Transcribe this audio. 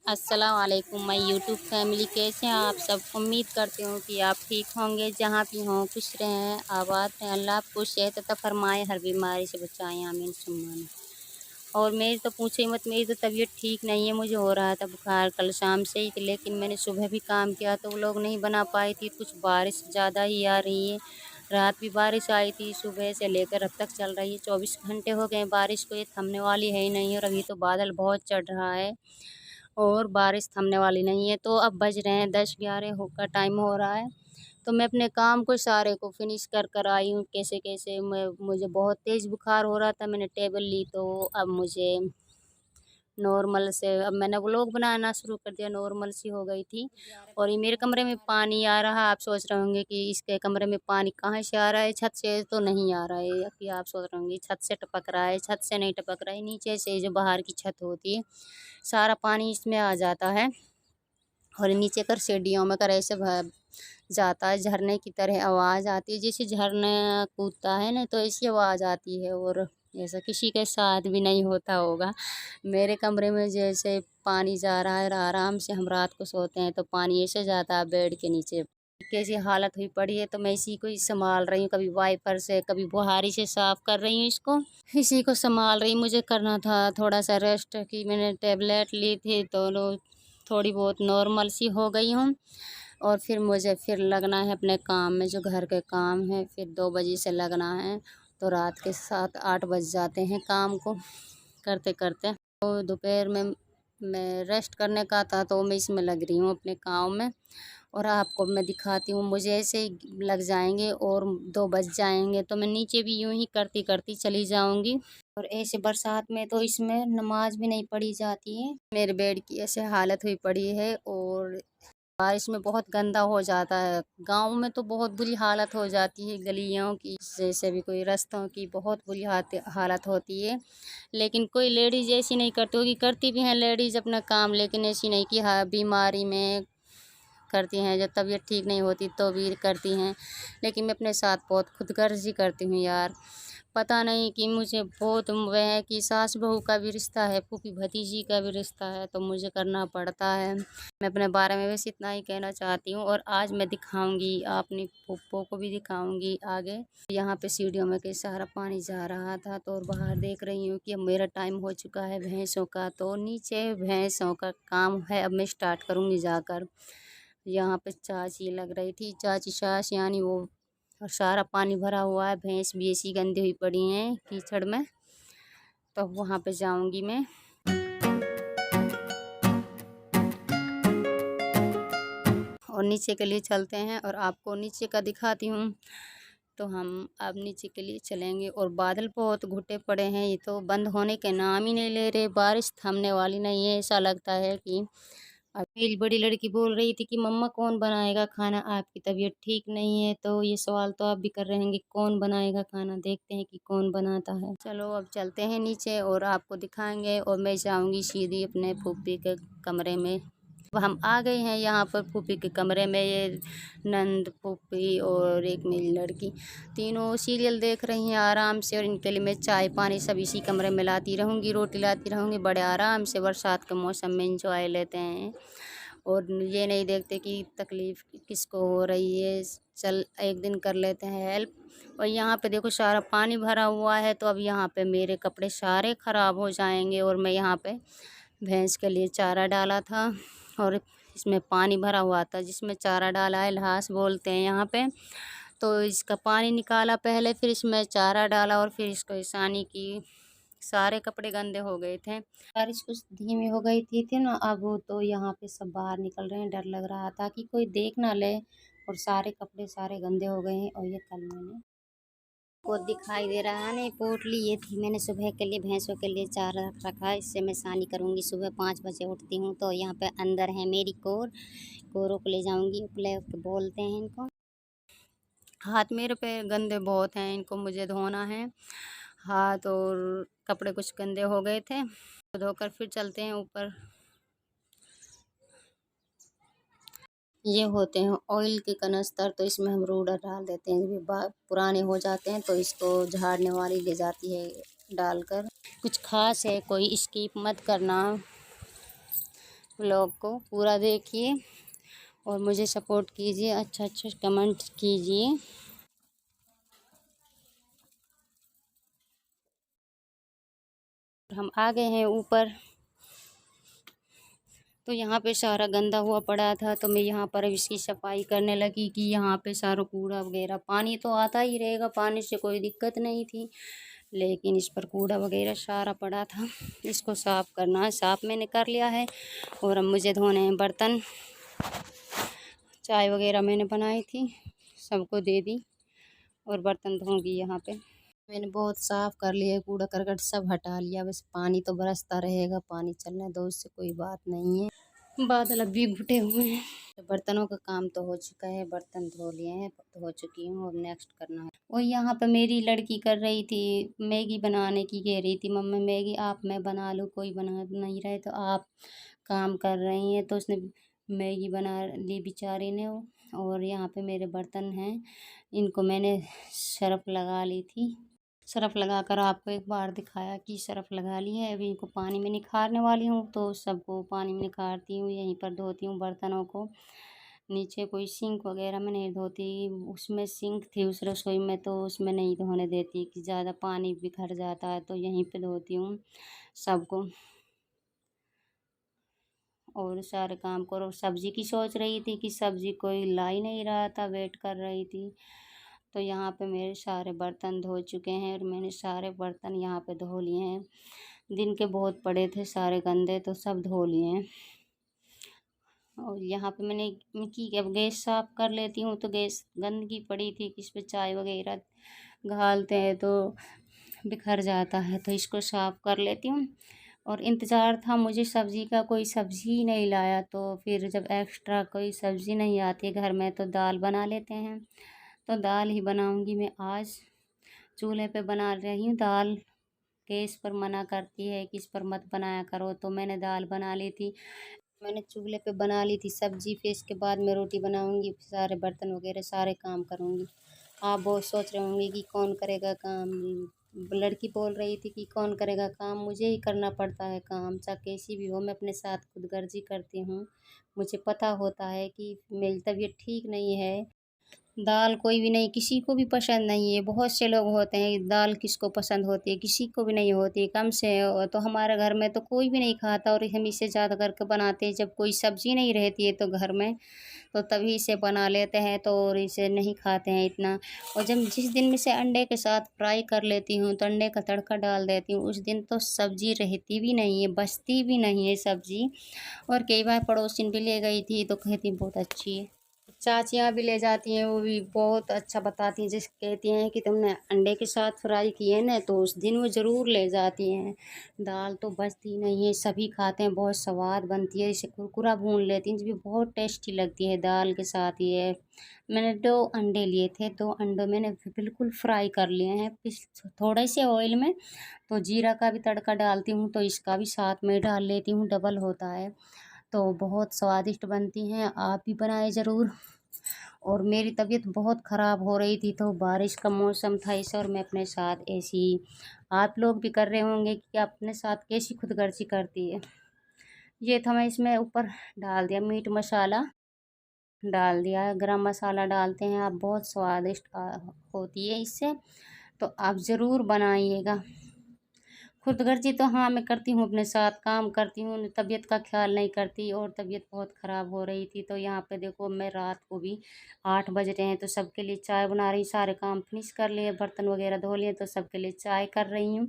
अस्सलाम वालेकुम my YouTube family, कैसे हैं आप सब। उम्मीद करती हूँ कि आप ठीक होंगे। जहाँ भी हों खुश रहें, आबाद रहें। अल्लाह आपको सेहत अता फरमाए, हर बीमारी से बचाएं, आमीन सुम्मा आमीन। और मेरी तो पूछे ही मत, मेरी तो तबीयत ठीक नहीं है। मुझे हो रहा था बुखार कल शाम से ही, लेकिन मैंने सुबह भी काम किया तो वो लोग नहीं बना पाई थी। कुछ बारिश ज़्यादा ही आ रही है। रात भी बारिश आई थी, सुबह से लेकर अब तक चल रही है। 24 घंटे हो गए बारिश को, ये थमने वाली है ही नहीं। और अभी तो बादल बहुत चढ़ रहा है और बारिश थमने वाली नहीं है। तो अब बज रहे हैं 10-11 हो का टाइम हो रहा है। तो मैं अपने काम को सारे को फिनिश कर कर आई हूँ कैसे कैसे। मुझे बहुत तेज़ बुखार हो रहा था, मैंने टेबल ली तो अब मुझे नॉर्मल से अब मैंने व्लॉग बनाना शुरू कर दिया, नॉर्मल सी हो गई थी। और ये मेरे कमरे में पानी आ रहा है। आप सोच रहे होंगे कि इसके कमरे में पानी कहाँ से आ रहा है, छत से तो नहीं आ रहा है। कि आप सोच रहे होंगे छत से टपक रहा है, छत से नहीं टपक रहा है, नीचे से जो बाहर की छत होती है सारा पानी इसमें आ जाता है। और नीचे कर सीढ़ियों में कर ऐसे जाता है, झरने की तरह आवाज़ आती है। जैसे झरना कूदता है ना, तो ऐसी आवाज़ आती है। और ऐसा किसी के साथ भी नहीं होता होगा। मेरे कमरे में जैसे पानी जा रहा है, आराम से हम रात को सोते हैं तो पानी ऐसे जाता है बेड के नीचे। कैसी हालत हुई पड़ी है, तो मैं इसी को ही संभाल रही हूँ। कभी वाइपर से, कभी बुहारी से साफ़ कर रही हूँ इसको, इसी को संभाल रही। मुझे करना था थोड़ा सा रेस्ट की, मैंने टेबलेट ली थी तो थोड़ी बहुत नॉर्मल सी हो गई हूँ। और फिर मुझे फिर लगना है अपने काम में, जो घर के काम है। फिर 2 बजे से लगना है, तो रात के 7-8 बज जाते हैं काम को करते करते। तो दोपहर में मैं रेस्ट करने का था, तो मैं इसमें लग रही हूँ अपने काम में। और आपको मैं दिखाती हूँ, मुझे ऐसे ही लग जाएंगे और 2 बज जाएंगे तो मैं नीचे भी यूं ही करती करती चली जाऊंगी। और ऐसे बरसात में तो इसमें नमाज भी नहीं पढ़ी जाती है। मेरे बेड की ऐसे हालत हुई पड़ी है। और बारिश में बहुत गंदा हो जाता है। गांव में तो बहुत बुरी हालत हो जाती है, गलियों की जैसे भी कोई रास्तों की बहुत बुरी हालत होती है। लेकिन कोई लेडीज़ ऐसी नहीं करती होगी, करती भी हैं लेडीज़ अपना काम, लेकिन ऐसी नहीं कि हाँ बीमारी में करती हैं, जब तबीयत ठीक नहीं होती तो भी करती हैं। लेकिन मैं अपने साथ बहुत खुदगर्जी करती हूँ यार। पता नहीं कि मुझे बहुत वह है कि सास बहू का भी रिश्ता है, फूफी भतीजी का भी रिश्ता है, तो मुझे करना पड़ता है। मैं अपने बारे में बस इतना ही कहना चाहती हूँ। और आज मैं दिखाऊंगी अपनी फूफो को भी दिखाऊंगी आगे। यहाँ पे सीढ़ियों में कई सारा पानी जा रहा था, तो और बाहर देख रही हूँ कि अब मेरा टाइम हो चुका है भैंसों का। तो नीचे भैंसों का काम है, अब मैं स्टार्ट करूँगी जाकर। यहाँ पे चाची लग रही थी, चाची सास यानी वो। और सारा पानी भरा हुआ है, भैंस भी ऐसी गंदी हुई पड़ी हैं कीचड़ में। तो वहाँ पे जाऊंगी मैं। और नीचे के लिए चलते हैं और आपको नीचे का दिखाती हूँ। तो हम अब नीचे के लिए चलेंगे। और बादल बहुत घुटे पड़े हैं, ये तो बंद होने के नाम ही नहीं ले रहे। बारिश थमने वाली नहीं है, ऐसा लगता है कि अब मेरी बड़ी लड़की बोल रही थी कि मम्मा कौन बनाएगा खाना, आपकी तबीयत ठीक नहीं है। तो ये सवाल तो आप भी कर रहे हैं कि कौन बनाएगा खाना, देखते हैं कि कौन बनाता है। चलो अब चलते हैं नीचे और आपको दिखाएंगे। और मैं जाऊंगी सीधी अपने फूफी के कमरे में। अब हम आ गए हैं यहाँ पर फूफी के कमरे में। ये नंद, फूफी और एक मेरी लड़की, तीनों सीरियल देख रही हैं आराम से। और इनके लिए मैं चाय पानी सब इसी कमरे में लाती रहूँगी, रोटी लाती रहूँगी। बड़े आराम से बरसात के मौसम में इंजॉय लेते हैं। और ये नहीं देखते कि तकलीफ़ किसको हो रही है। चल एक दिन कर लेते हैं हेल्प। और यहाँ पे देखो सारा पानी भरा हुआ है, तो अब यहाँ पे मेरे कपड़े सारे ख़राब हो जाएंगे। और मैं यहाँ पे भैंस के लिए चारा डाला था, और इसमें पानी भरा हुआ था जिसमें चारा डाला है, ल्हास बोलते हैं यहाँ पे। तो इसका पानी निकाला पहले, फिर इसमें चारा डाला और फिर इसको ईसानी की। सारे कपड़े गंदे हो गए थे, बारिश कुछ धीमी हो गई थी ना। अब तो यहाँ पे सब बाहर निकल रहे हैं, डर लग रहा था कि कोई देख ना ले। और सारे कपड़े सारे गंदे हो गए हैं। और ये कल मैंने को दिखाई दे रहा है ना, पोटली ये थी, मैंने सुबह के लिए भैंसों के लिए चारा रख रखा है। इससे मैं सानी करूँगी। सुबह 5 बजे उठती हूँ। तो यहाँ पे अंदर है मेरी कोरों को ले जाऊँगी, उपले बोलते हैं इनको। हाथ मेरे पे गंदे बहुत हैं, इनको मुझे धोना है हाथ। और कपड़े कुछ गंदे हो गए थे, तो धोकर फिर चलते हैं ऊपर। ये होते हैं ऑयल के कनस्तर, तो इसमें हम रोडर डाल देते हैं। जब पुराने हो जाते हैं तो इसको झाड़ने वाली ले जाती है डालकर। कुछ खास है, कोई स्किप मत करना। व्लॉग को पूरा देखिए और मुझे सपोर्ट कीजिए, अच्छा अच्छा कमेंट कीजिए। हम आ गए हैं ऊपर। तो यहाँ पे सारा गंदा हुआ पड़ा था, तो मैं यहाँ पर इसकी सफाई करने लगी कि यहाँ पे सारा कूड़ा वगैरह, पानी तो आता ही रहेगा, पानी से कोई दिक्कत नहीं थी, लेकिन इस पर कूड़ा वगैरह सारा पड़ा था। इसको साफ़ करना है, साफ़ मैंने कर लिया है। और अब मुझे धोने हैं बर्तन। चाय वगैरह मैंने बनाई थी, सबको दे दी और बर्तन धोंगी। यहाँ पे मैंने बहुत साफ़ कर लिया, कूड़ा करकट सब हटा लिया, बस पानी तो बरसता रहेगा, पानी चलने दो, उससे कोई बात नहीं है। बादल अभी घुटे हुए हैं। तो बर्तनों का काम तो हो चुका है, बर्तन धो लिए हैं, धो चुकी हूँ, अब नेक्स्ट करना है। और यहाँ पे मेरी लड़की कर रही थी मैगी बनाने की, कह रही थी मम्मी मैगी आप मैं बना लूँ, कोई बना नहीं रहे तो आप काम कर रही हैं, तो उसने मैगी बना ली बेचारी ने। और यहाँ पे मेरे बर्तन हैं, इनको मैंने सर्फ़ लगा ली थी। सर्फ़ लगाकर आपको एक बार दिखाया कि सर्फ़ लगा ली है। अभी इनको पानी में निखारने वाली हूँ, तो सबको पानी में निखारती हूँ, यहीं पर धोती हूँ बर्तनों को। नीचे कोई सिंक वगैरह में नहीं धोती, उसमें सिंक थी उस रसोई में, तो उसमें नहीं धोने देती कि ज़्यादा पानी बिखर जाता है, तो यहीं पे धोती हूँ सबको। और सारे काम करो। सब्ज़ी की सोच रही थी कि सब्ज़ी कोई ला ही नहीं रहा था, वेट कर रही थी। तो यहाँ पे मेरे सारे बर्तन धो चुके हैं और मैंने सारे बर्तन यहाँ पे धो लिए हैं। दिन के बहुत पड़े थे सारे गंदे, तो सब धो लिए हैं। और यहाँ पे मैंने कि अब गैस साफ़ कर लेती हूँ, तो गैस गंदगी पड़ी थी कि इस पे चाय वगैरह घालते हैं तो बिखर जाता है, तो इसको साफ़ कर लेती हूँ। और इंतज़ार था मुझे सब्ज़ी का, कोई सब्ज़ी ही नहीं लाया, तो फिर जब एक्स्ट्रा कोई सब्ज़ी नहीं आती घर में तो दाल बना लेते हैं। तो दाल ही बनाऊँगी मैं आज। चूल्हे पे बना रही हूँ दाल। गैस पर मना करती है कि इस पर मत बनाया करो, तो मैंने दाल बना ली थी। मैंने चूल्हे पे बना ली थी सब्ज़ी, फिर इसके बाद मैं रोटी बनाऊँगी, सारे बर्तन वगैरह सारे काम करूँगी। आप बहुत सोच रहे होंगे कि कौन करेगा काम। लड़की बोल रही थी कि कौन करेगा काम, मुझे ही करना पड़ता है काम, चाहे कैसी भी हो। मैं अपने साथ खुदगर्जी करती हूँ। मुझे पता होता है कि मेरी तबीयत ठीक नहीं है। दाल कोई भी नहीं, किसी को भी पसंद नहीं है। बहुत से लोग होते हैं, दाल किसको पसंद होती है, किसी को भी नहीं होती, कम से। तो हमारे घर में तो कोई भी नहीं खाता, और हम इसे ज़्यादा करके बनाते हैं जब कोई सब्ज़ी नहीं रहती है तो घर में, तो तभी इसे बना लेते हैं, तो और इसे नहीं खाते हैं इतना। और जब जिस दिन में इसे अंडे के साथ फ्राई कर लेती हूँ, तो अंडे का तड़का डाल देती हूँ, उस दिन तो सब्ज़ी रहती भी नहीं है, बचती भी नहीं है सब्ज़ी। और कई बार पड़ोसिन भी ले गई थी तो कहती बहुत अच्छी है। चाचियाँ भी ले जाती हैं, वो भी बहुत अच्छा बताती हैं, जैसे कहती हैं कि तुमने अंडे के साथ फ्राई किए ना, तो उस दिन वो ज़रूर ले जाती हैं। दाल तो बचती नहीं है, सभी खाते हैं, बहुत स्वाद बनती है, इसे कुरकुरा भून लेती हैं, जो भी बहुत टेस्टी लगती है दाल के साथ ये। मैंने 2 अंडे लिए थे, 2 अंडों मैंने बिल्कुल फ्राई कर लिए हैं थोड़े से ऑयल में। तो जीरा का भी तड़का डालती हूँ, तो इसका भी साथ में डाल लेती हूँ, डबल होता है। तो बहुत स्वादिष्ट बनती हैं, आप भी बनाएं ज़रूर। और मेरी तबीयत बहुत ख़राब हो रही थी, तो बारिश का मौसम था इस, और मैं अपने साथ ऐसी, आप लोग भी कर रहे होंगे कि अपने साथ कैसी खुदगर्जी करती है। ये था, मैं इसमें ऊपर डाल दिया मीट मसाला, डाल दिया गरम मसाला डालते हैं आप, बहुत स्वादिष्ट होती है इससे। तो आप ज़रूर बनाइएगा। खुदगर्जी तो हाँ मैं करती हूँ, अपने साथ काम करती हूँ, तबीयत का ख्याल नहीं करती। और तबीयत बहुत ख़राब हो रही थी, तो यहाँ पे देखो मैं रात को भी 8 बज रहे हैं, तो सबके लिए चाय बना रही, सारे काम फिनिश कर लिए, बर्तन वगैरह धो लिए, तो सबके लिए चाय कर रही हूँ।